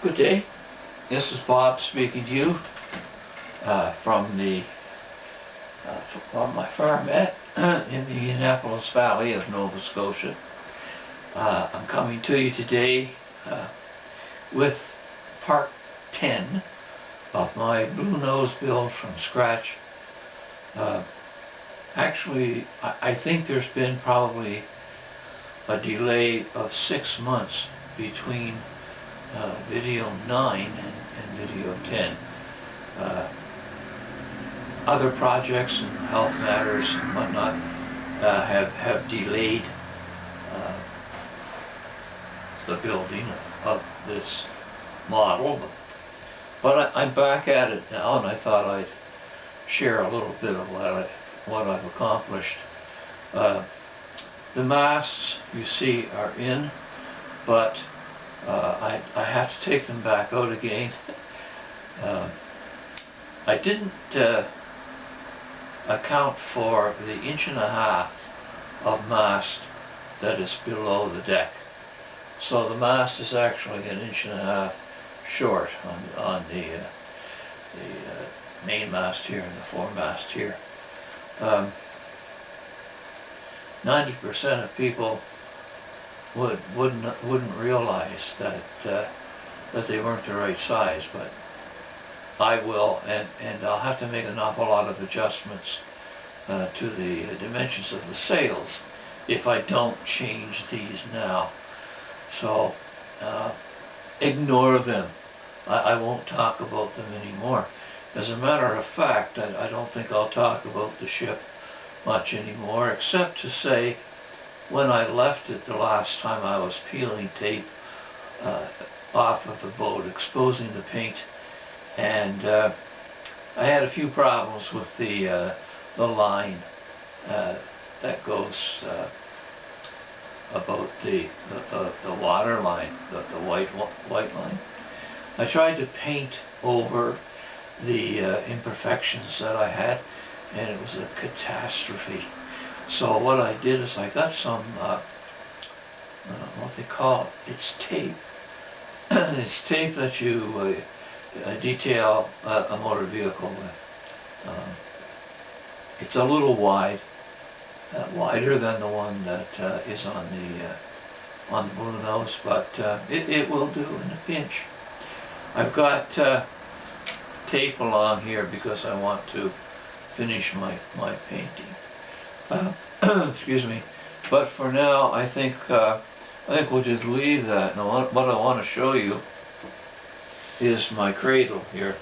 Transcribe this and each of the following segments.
Good day. This is Bob speaking to you from my farm in the Annapolis Valley of Nova Scotia. I'm coming to you today with part 10 of my Bluenose Build from scratch. Actually, I think there's been probably a delay of 6 months between video 9 and video 10. Other projects and health matters and whatnot have delayed the building of this model, but I'm back at it now, and I thought I'd share a little bit of what I've accomplished. The masts you see are in, but I have to take them back out again. I didn't account for the 1.5 inches of mast that is below the deck. So the mast is actually 1.5 inches short on the main mast here and the foremast here. 90% of people wouldn't realize that they weren't the right size, but I will, and I'll have to make an awful lot of adjustments to the dimensions of the sails if I don't change these now. So ignore them. I won't talk about them anymore. As a matter of fact, I don't think I'll talk about the ship much anymore, except to say when I left it the last time, I was peeling tape off of the boat, exposing the paint, and I had a few problems with the line that goes about the water line, the white line. I tried to paint over the imperfections that I had, and it was a catastrophe. So what I did is I got some, what they call it, it's tape. It's tape that you detail a motor vehicle with. It's a little wide, wider than the one that is on the Bluenose, but it will do in a pinch. I've got tape along here because I want to finish my painting. Excuse me, but for now I think we'll just leave that. Now what I want to show you is my cradle here.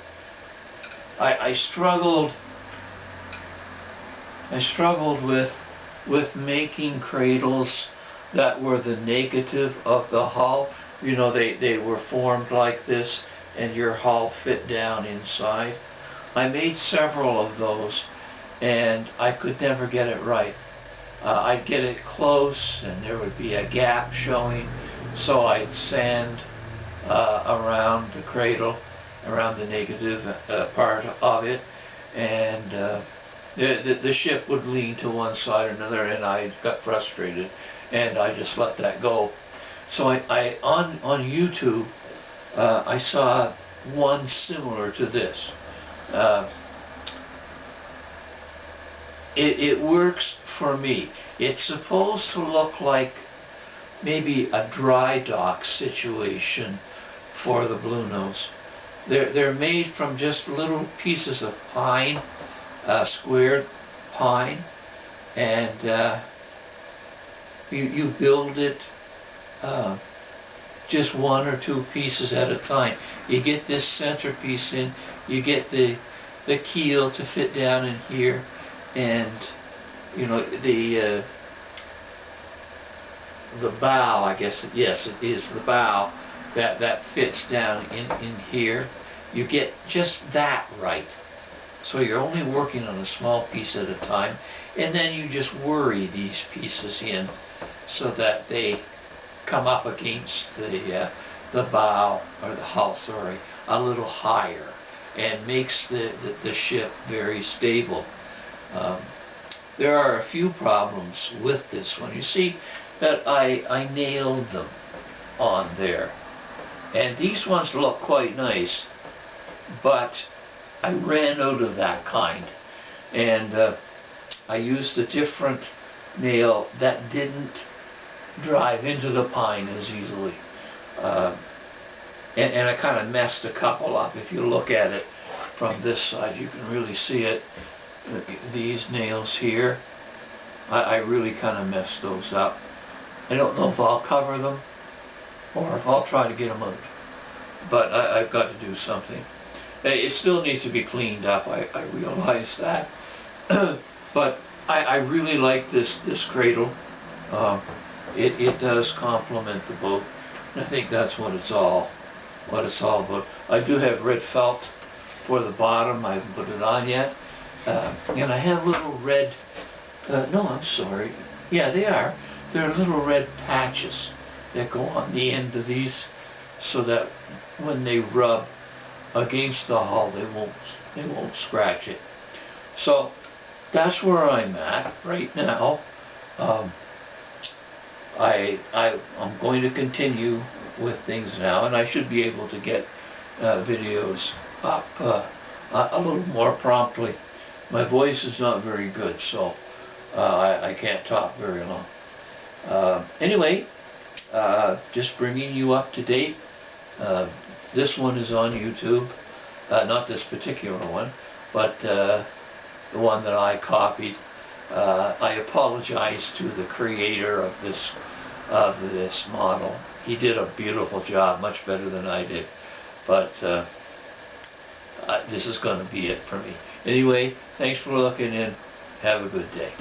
I struggled with making cradles that were the negative of the hull. You know, they were formed like this, and your hull fit down inside. I made several of those, and I could never get it right. I'd get it close and there would be a gap showing, so I'd sand around the cradle, around the negative part of it, and the ship would lean to one side or another, and I got frustrated and I just let that go. So I on YouTube I saw one similar to this. It works for me. It's supposed to look like maybe a dry dock situation for the Bluenose. They're made from just little pieces of pine, squared pine, and you build it just 1 or 2 pieces at a time. You get this centerpiece in, you get the keel to fit down in here, and you know the bow, I guess, yes, it is the bow that fits down in here. You get just that right. So you're only working on a small piece at a time, and then you just worry these pieces in so that they come up against the bow, or the hull, sorry, a little higher, and makes the ship very stable. There are a few problems with this one. You see that I nailed them on there, And these ones look quite nice, but I ran out of that kind. And I used a different nail that didn't drive into the pine as easily. And I kind of messed a couple up. If you look at it from this side, you can really see it. These nails here, I really kind of messed those up. I don't know if I'll cover them or if I'll try to get them out. But I've got to do something. It still needs to be cleaned up, I realize that. But I really like this cradle. It does complement the boat. And I think that's what it's all about. I do have red felt for the bottom. I haven't put it on yet. And I have little red, no, I'm sorry. Yeah, they are. There are little red patches that go on the end of these so that when they rub against the hull, they won't scratch it. So that's where I'm at right now. I'm going to continue with things now, and I should be able to get videos up a little more promptly. My voice is not very good, so I can't talk very long. Anyway, just bringing you up to date. This one is on YouTube, not this particular one, but the one that I copied. I apologize to the creator of this model. He did a beautiful job, much better than I did, but this is going to be it for me. Anyway, thanks for looking in. Have a good day.